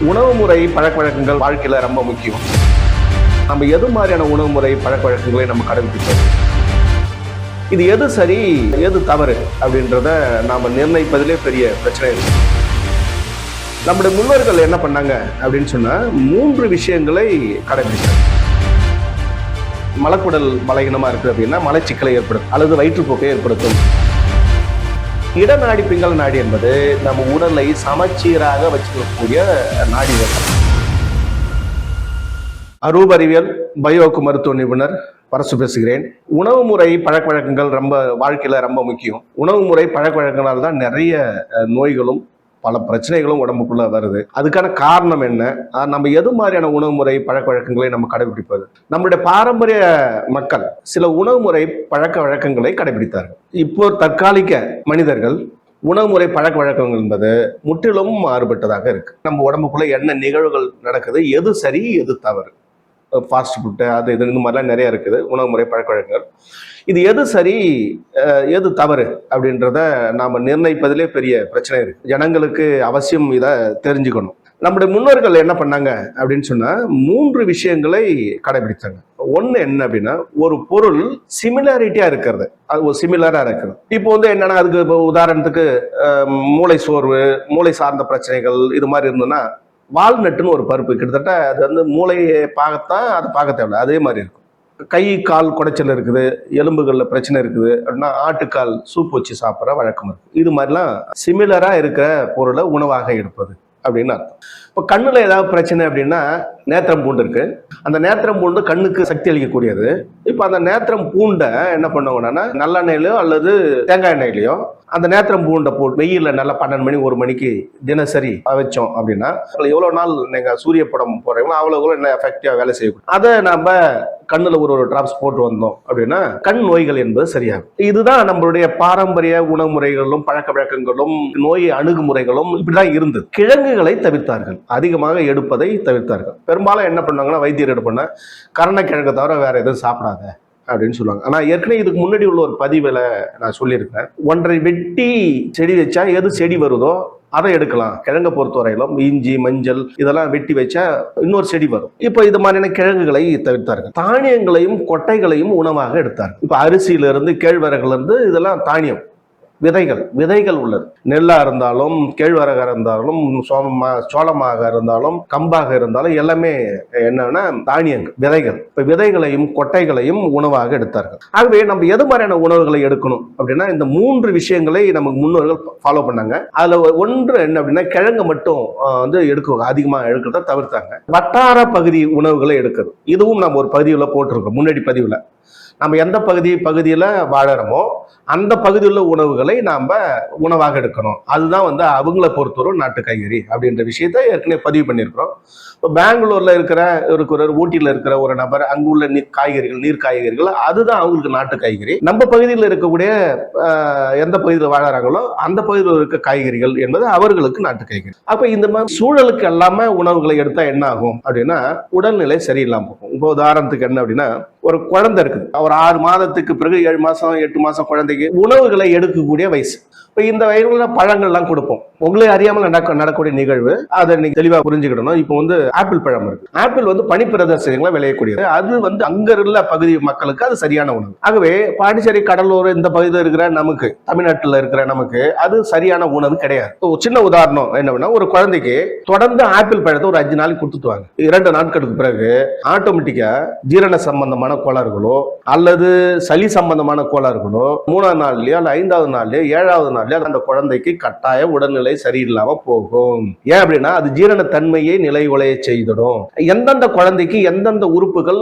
உணவு முறை பழக்கவழக்கங்கள் வாழ்க்கையில ரொம்ப முக்கியம். நம்ம எது மாதிரியான உணவு முறை பழக்கவழக்கங்களை நம்ம கடைபிடிப்போம், இது எது சரி எது தவறு அப்படின்றத நாம நிர்ணயிப்பதிலே பெரிய பிரச்சனை இருக்கு. நம்முடைய முன்னோர்கள் என்ன பண்ணாங்க அப்படின்னு சொன்னா 3 விஷயங்களை கடைபிடிச்சாங்க. மலக்குடல் பலகீனமா இருக்கு அப்படின்னா மலச்சிக்கலை ஏற்படுத்தும் அல்லது வயிற்றுப்போக்கை ஏற்படுத்தும். இடநாடி பிங்கல நாடி என்பது நம்ம உடலை சமச்சீராக வச்சுக்கக்கூடிய நாடிகள். அரூப அறிவியல் பயோக்கு மருத்துவ நிபுணர் பரசு பேசுகிறேன். உணவு முறை பழக்கவழக்கங்கள் ரொம்ப வாழ்க்கையில ரொம்ப முக்கியம். உணவு முறை பழக்கவழக்கங்களால் தான் நிறைய நோய்களும் பல பிரச்சனைகளும் உடம்புக்குள்ள வருது. அதுக்கான காரணம் என்ன, நம்ம எது மாதிரியான உணவு முறை பழக்க வழக்கங்களை நம்ம கடைபிடிப்பது. நம்முடைய பாரம்பரிய மக்கள் சில உணவு முறை பழக்க வழக்கங்களை கடைபிடித்தார்கள். இப்போ தற்காலிக மனிதர்கள் உணவு முறை பழக்க வழக்கங்கள் என்பது முற்றிலும் மாறுபட்டதாக இருக்கு. நம்ம உடம்புக்குள்ள என்ன நிகழ்வுகள் நடக்குது, எது சரி எது தவறு, ஃபாஸ்ட் ஃபுட்டு அது இது இந்த மாதிரிலாம் நிறைய இருக்குது உணவு முறை பழக்க வழக்கங்கள். இது எது சரி எது தவறு அப்படின்றத நாம நிர்ணயிப்பதிலே பெரிய பிரச்சனை இருக்கு. ஜனங்களுக்கு அவசியம் இதை தெரிஞ்சுக்கணும். நம்முடைய முன்னோர்கள் என்ன பண்ணாங்க அப்படின்னு சொன்னா 3 விஷயங்களை கடைபிடித்தாங்க. ஒண்ணு என்ன அப்படின்னா, ஒரு பொருள் சிமிலாரிட்டியா இருக்கிறது, அது ஒரு சிமிலரா இருக்கிறது. இப்போ என்னன்னா, அதுக்கு இப்போ உதாரணத்துக்கு மூளை சோர்வு, மூளை சார்ந்த பிரச்சனைகள் இது மாதிரி இருந்ததுன்னா வால்நட்டுன்னு ஒரு பருப்பு, கிட்டத்தட்ட அது மூளையை பார்க்கத்தான் அது பார்க்க தேவையில்லை, அதே மாதிரி இருக்கும். கை கால் குடைச்சல் இருக்குது, எலும்புகளில் பிரச்சனை இருக்குது அப்படின்னா ஆட்டுக்கால் சூப் வச்சு சாப்பிட்ற வழக்கம் இருக்கு. இது மாதிரிலாம் சிமிலரா இருக்கிற பொருளை உணவாக எடுப்பது அப்படின்னு அர்த்தம். இப்போ கண்ணுல ஏதாவது பிரச்சனை அப்படின்னா நேத்திரம் பூண்டு இருக்கு. அந்த நேத்திரம் பூண்டு கண்ணுக்கு சக்தி அளிக்கக்கூடியது. இப்போ அந்த நேத்திரம் பூண்டை என்ன பண்ணுவோம்னா நல்லெண்ணெயிலையோ அல்லது தேங்காய் எண்ணெயிலையோ அந்த நேத்திரம் பூண்டை போட்டு வெயில்ல நல்லா 12 மணி 1 மணிக்கு தினசரி வச்சோம் அப்படின்னா எவ்வளவு நாள் நீங்க சூரிய படம் போடுறீங்களோ அவ்வளவு என்ன எஃபெக்டிவா வேலை செய்யும். அதை நம்ம கண்ணுல ஒரு டிராப்ஸ் போட்டு வந்தோம் அப்படின்னா கண் நோய்கள் என்பது சரியாகும். இதுதான் நம்மளுடைய பாரம்பரிய உணவு முறைகளும் பழக்க வழக்கங்களும் நோய் அணுகுமுறைகளும் இப்படிதான் இருந்தது. கிழங்குகளை தவிர்த்தார்கள், அதிகமாக எடுப்பதை தவிர்த்தார்கள். பெரும்பாலும் என்ன பண்ணாங்கன்னா வைத்தியர் எடுப்பண்ண கருணக்கிழங்கை தவிர வேற எதுவும் சாப்பிடாத அப்படின்னு சொல்லுவாங்க. ஆனா ஏற்கனவே இதுக்கு முன்னாடி உள்ள ஒரு பதிவுல நான் சொல்லியிருக்கேன், ஒன்றை வெட்டி செடி வச்சா எது செடி வருதோ அதை எடுக்கலாம். கிழங்கை பொறுத்தவரையிலும் இஞ்சி மஞ்சள் இதெல்லாம் வெட்டி வச்சா இன்னொரு செடி வரும். இப்போ இது மாதிரியான கிழங்குகளை தவிர்த்தார்கள். தானியங்களையும் கொட்டைகளையும் உணவாக எடுத்தார்கள். இப்போ அரிசியிலிருந்து கேழ்வரகுல இருந்து இதெல்லாம் தானியம் விதைகள் உள்ளது. நெல்லா இருந்தாலும் கேழ்வரகா இருந்தாலும் சோளமாக இருந்தாலும் கம்பாக இருந்தாலும் எல்லாமே என்னன்னா தானியங்கள், விதைகள். இப்ப விதைகளையும் கொட்டைகளையும் உணவாக எடுத்தார்கள். ஆகவே நம்ம எது மாதிரியான உணவுகளை எடுக்கணும் அப்படின்னா இந்த 3 விஷயங்களை நமக்கு முன்னோர்கள் ஃபாலோ பண்ணாங்க. அதுல ஒன்று என்ன அப்படின்னா கிழங்கு மட்டும் அதிகமா எடுக்கிறத தவிர்த்தாங்க. வட்டார பகுதி உணவுகளை எடுக்கிறது. இதுவும் நம்ம ஒரு பதிவுல போட்டிருக்கோம். முன்னாடி பதிவுல நம்ம எந்த பகுதியில வாழறோமோ அந்த பகுதியில் உணவுகளை நாம உணவாக எடுக்கணும். அதுதான் அவங்கள பொறுத்தவரை நாட்டு காய்கறி அப்படின்ற விஷயத்த ஏற்கனவே பதிவு பண்ணியிருக்கிறோம். இப்போ பெங்களூர்ல இருக்கிற ஊட்டியில் இருக்கிற ஒரு நபர் அங்கு உள்ள நீர் காய்கறிகள் அதுதான் அவங்களுக்கு நாட்டு காய்கறி. நம்ம பகுதியில் இருக்கக்கூடிய எந்த பகுதியில் வாழறாங்களோ அந்த பகுதியில் இருக்க காய்கறிகள் என்பது அவர்களுக்கு நாட்டு காய்கறி. அப்ப இந்த மாதிரி சூழலுக்கு எல்லாமே உணவுகளை எடுத்தா என்ன ஆகும் அப்படின்னா உடல்நிலை சரியில்லாம போகும். இப்போ உதாரணத்துக்கு என்ன அப்படின்னா, ஒரு குழந்தை இருக்குது, ஒரு 6 மாதத்துக்கு பிறகு 7 மாசம் 8 மாசம் குழந்தைக்கு உணவுகளை எடுக்கக்கூடிய வயசு. இப்ப இந்த வயதுல பழங்கள் எல்லாம் கொடுப்போம். உங்களே அறியாமல் நடக்கக்கூடிய நிகழ்வு, அதை நீங்க தெளிவா புரிஞ்சுக்கிடணும். இப்போ ஆப்பிள் பழம் இருக்கு. ஆப்பிள் பனிப்பிரதேசங்களை விளையக்கூடியது. அது அங்க உள்ள பகுதி மக்களுக்கு அது சரியான உணவு. ஆகவே பாண்டிச்சேரி கடலூர் இந்த பகுதியில் இருக்கிற நமக்கு, தமிழ்நாட்டில் இருக்கிற நமக்கு அது சரியான உணவு கிடையாது. ஒரு சின்ன உதாரணம் என்னன்னா, ஒரு குழந்தைக்கு தொடர்ந்து ஆப்பிள் பழத்தை ஒரு 5 நாளைக்கு கொடுத்துட்டுவாங்க. 2 நாட்களுக்கு பிறகு ஆட்டோமேட்டிக்கா ஜீரண சம்பந்தமான கோளாறுகளோ அல்லது சளி சம்பந்தமான கோளாறுகளோ 3ஆவது நாள்லயோ அல்ல 5ஆவது நாள்லயோ 7ஆவது நாள்லயோ அந்த குழந்தைக்கு கட்டாய உடல்நிலை சரியில்லாம போகும். ஏன் அப்படின்னா அது ஜீரண தன்மையை நிலை உலைய செய்திடும். எந்தெந்த குழந்தைக்கு எந்தெந்த உறுப்புகள்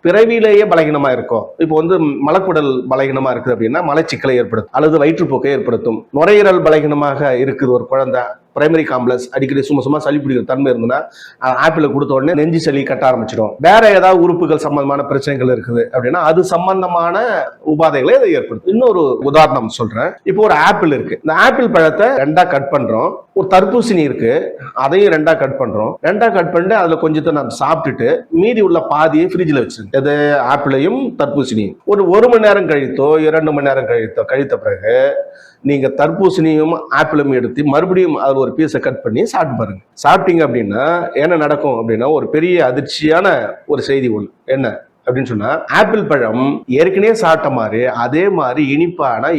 பிறவிலேயே பலகீனமா இருக்கும். இப்போ மலக்குடல் பலகீனமா இருக்குது அப்படின்னா மலச்சிக்கலை ஏற்படுத்தும் அல்லது வயிற்றுப்போக்கை ஏற்படுத்தும். நுரையீரல் பலகீனமாக இருக்குது ஒரு குழந்தை, பிரைமரி காம்ப்ளெக்ஸ் அடிக்கடி சும்மா சளி பிடிக்கிற தன்மை இருந்ததுன்னா ஆப்பிளை கொடுத்த உடனே நெஞ்சு சளி கட்ட ஆரம்பிச்சிடும். வேற ஏதாவது உறுப்புகள் சம்பந்தமான பிரச்சனைகள் இருக்குது அப்படின்னா அது சம்பந்தமான உபாதைகளை அதை ஏற்படுத்தும். இன்னொரு உதாரணம் சொல்றேன். இப்போ ஒரு ஆப்பிள் இருக்கு, இந்த ஆப்பிள் பழத்தை 2ஆ கட் பண்றோம். ஒரு தர்பூசணி இருக்கு, அதையும் 2ஆ கட் பண்றோம். 2ஆ கட் பண்ணிட்டு அதுல கொஞ்சத்தை நம்ம சாப்பிட்டுட்டு மீதி உள்ள பாதியை ஃப்ரிட்ஜில் வச்சிருக்கோம். இது ஆப்பிளையும் தர்பூசணியும் ஒரு 1 மணி நேரம் கழித்தோ 2 மணி நேரம் கழித்த பிறகு நீங்க தர்பூசணியும் ஆப்பிளும் எடுத்து மறுபடியும் அதில் ஒரு பீஸை கட் பண்ணி சாப்பிட்டு பாருங்க. சாப்பிட்டீங்க அப்படின்னா என்ன நடக்கும் அப்படின்னா ஒரு பெரிய அதிர்ச்சியான ஒரு செய்தி ஒன்று என்ன அப்படின்னு சொன்னா, ஆப்பிள் பழம் ஏற்கனவே சாப்பிட்ட மாதிரி அதே மாதிரி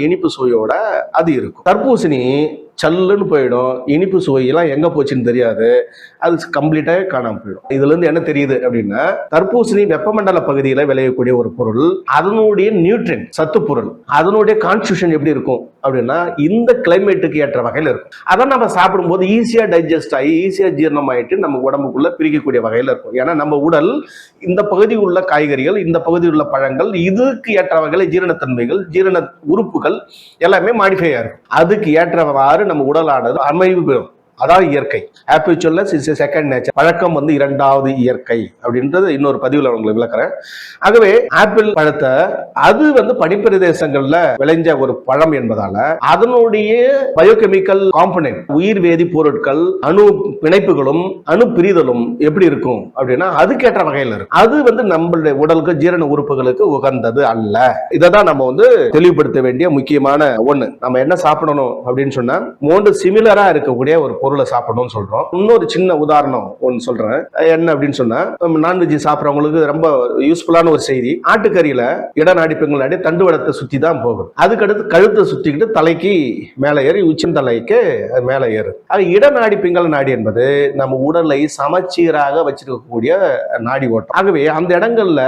இனிப்பு சுவையோட அது இருக்கும். தர்பூசணி சல்லுன்னு போயிடும், இனிப்பு சுவையெல்லாம் எங்க போச்சுன்னு தெரியாது, அது கம்ப்ளீட்டாக காணாமல் போயிடும். இதுல இருந்து என்ன தெரியுது அப்படின்னா, தர்பூசணி வெப்பமண்டல பகுதியில் விளையக்கூடிய ஒரு பொருள், அதனுடைய நியூட்ரியன் சத்து பொருள், அதனுடைய கான்ஸ்டியூஷன் எப்படி இருக்கும் அப்படின்னா இந்த கிளைமேட்டுக்கு ஏற்ற வகையில் இருக்கும். அதான் நம்ம சாப்பிடும்போது ஈஸியா டைஜஸ்ட் ஆகி ஈஸியா ஜீரணம் ஆயிட்டு நம்ம உடம்புக்குள்ள பிரிக்கக்கூடிய வகையில் இருக்கும். ஏன்னா நம்ம உடல் இந்த பகுதி உள்ள காய்கறிகள், இந்த பகுதியில் உள்ள பழங்கள், இதுக்கு ஏற்ற வகையில் ஜீரணத்தன்மைகள், ஜீரண உறுப்புகள் எல்லாமே மாடிஃபை ஆகும். அதுக்கு ஏற்றவாறு நம்ம உடலானது அமைவு பெறும். அதாவது இயற்கை. ஹேபிச்சுவல்னஸ் இஸ் செகண்ட் நேச்சர். பழக்கம் இரண்டாவது இயற்கை அப்படின்றது இன்னொரு பதிவில் உங்களுக்கு விளக்குறேன். ஆகவே ஆப்பிள் பழத்தை அது பனிப்பிரதேசங்கள்ல விளைஞ்ச ஒரு பழம் என்பதால அதனுடைய பயோகெமிக்கல் காம்பனன்ட், உயிர் வேதி பொருட்கள், அணு பிணைப்புகளும் அணு பிரிதலும் எப்படி இருக்கும் அப்படின்னா அதுக்கேற்ற வகையில் இருக்கும். அது நம்மளுடைய உடலுக்கு ஜீரண உறுப்புகளுக்கு உகந்தது அல்ல. இதை தான் நம்ம தெளிவுபடுத்த வேண்டிய முக்கியமான ஒண்ணு. நம்ம என்ன சாப்பிடணும் அப்படின்னு சொன்னா மூன்று சிமிலரா இருக்கக்கூடிய ஒரு பொருளை சாப்பிடணும்னு சொல்றோம். இன்னொரு சின்ன உதாரணம் ஒன்று சொல்றேன். என்ன அப்படின்னு சொன்னா, நான்வெஜ் சாப்பிட்றவங்களுக்கு ரொம்ப யூஸ்ஃபுல்லான ஒரு செய்தி. ஆட்டுக்கறியில இடநாடிப்புகள் நாடி தண்டுவடத்தை சுத்தி தான் போகும். அதுக்கடுத்து கழுத்தை சுத்திக்கிட்டு தலைக்கு மேலே ஏறி உச்சந்தலைக்கு மேலே ஏறு. அது இடநாடிப்பிங்கள் நாடி என்பது நம்ம உடலை சமச்சீராக வச்சிருக்கக்கூடிய நாடி ஓட்டம். ஆகவே அந்த இடங்கள்ல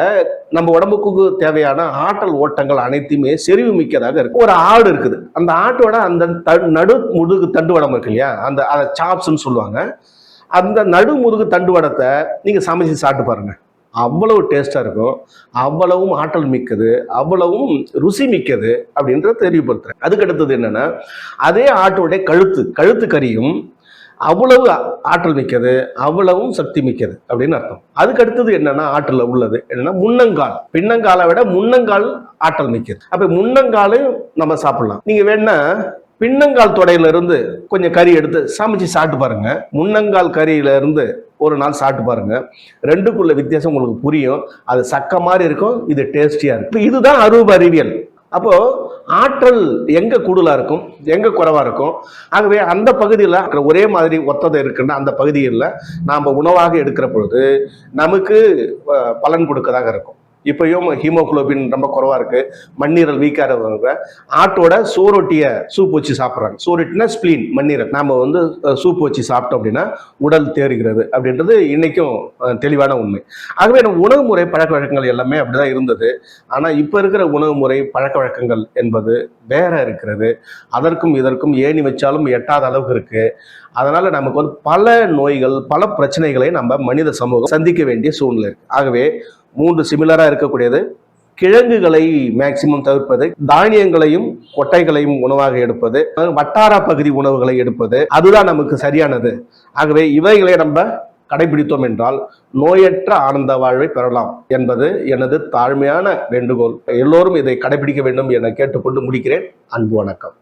நம்ம உடம்புக்கு தேவையான ஆற்றல் ஓட்டங்கள் அனைத்துமே செறிவு மிக்கதாக இருக்கு. ஒரு ஆடு இருக்குது, அந்த ஆட்டோட அந்த நடு முதுகு தண்டுவடம் இருக்கு இல்லையா, அந்த சாப்ஸ்ன்னு சொல்லுவாங்க. அந்த நடுமுதுகு தண்டுவடத்தை நீங்க சமைச்சு சாப்பிட்டு பாருங்க, அவ்வளவு டேஸ்டா இருக்கும், அவ்வளவும் ஆற்றல் மிக்கது, அவ்வளவும் ருசி மிக்கது அப்படின்ற தெரியப்படுத்துறேன். அதுக்கு அடுத்தது என்னன்னா, அதே ஆட்டோடைய கழுத்து கறியும் அவ்வளவு ஆற்றல் மிக்கது, அவ்வளவும் சக்தி மிக்கது அப்படின்னு அர்த்தம். அதுக்கு அடுத்தது என்னன்னா ஆற்றல் உள்ளது என்னன்னா முன்னங்கால். பின்னங்காலை விட முன்னங்கால் ஆற்றல் மிக்கது. அப்ப முன்னங்காலையும் நம்ம சாப்பிடலாம். நீங்க வேணா பின்னங்கால் தொடையில இருந்து கொஞ்சம் கறி எடுத்து சமைச்சு சாப்பிட்டு பாருங்க. முன்னங்கால் கறியில இருந்து ஒரு நாள் சாப்பிட்டு பாருங்க, ரெண்டுக்குள்ள வித்தியாசம் உங்களுக்கு புரியும். அது சக்க மாதிரி இருக்கும், இது டேஸ்டியா இருக்கும். இதுதான் அரூப அறிவியல். அப்போ ஆற்றல் எங்க கூடுதலா இருக்கும், எங்க குறைவா இருக்கும். ஆகவே அந்த பகுதியில் ஒரே மாதிரி ஒத்ததை இருக்குன்னா அந்த பகுதியில் நாம் உணவாக எடுக்கிற பொழுது நமக்கு பலன் கொடுக்கதாக இருக்கும். இப்பயும் ஹீமோகுளோபின் ரொம்ப குறைவா இருக்கு, மண்ணீரல் வீக்கா இருக்கிறவங்க ஆட்டோட சோரொட்டிய சூப் வச்சு சாப்பிட்றாங்க. சோரொட்டினா ஸ்பிளீன், மண்ணீரல். நாம சூப் வச்சு சாப்பிட்டோம் அப்படின்னா உடல் தேறுகிறது அப்படின்றது இன்னைக்கும் தெளிவான உண்மை. ஆகவே நம்ம உணவு முறை பழக்க வழக்கங்கள் எல்லாமே அப்படிதான் இருந்தது. ஆனா இப்ப இருக்கிற உணவு முறை பழக்க வழக்கங்கள் என்பது வேற இருக்கிறது. அதற்கும் இதற்கும் ஏணி வச்சாலும் எட்டாத அளவுக்கு இருக்கு. அதனால நமக்கு பல நோய்கள், பல பிரச்சனைகளை நம்ம மனித சமூகம் சந்திக்க வேண்டிய சூழ்நிலை இருக்கு. ஆகவே மூன்று சிமிலரா இருக்கக்கூடியது, கிழங்குகளை மேக்சிமம் தவிர்ப்பது, தானியங்களையும் கொட்டைகளையும் உணவாக எடுப்பது, வட்டார பகுதி உணவுகளை எடுப்பது, அதுதான் நமக்கு சரியானது. ஆகவே இவைகளை நம்ம கடைபிடித்தோம் என்றால் நோயற்ற ஆனந்த வாழ்வை பெறலாம் என்பது எனது தாழ்மையான வேண்டுகோள். எல்லோரும் இதை கடைபிடிக்க வேண்டும் என கேட்டுக்கொண்டு முடிக்கிறேன். அன்பு வணக்கம்.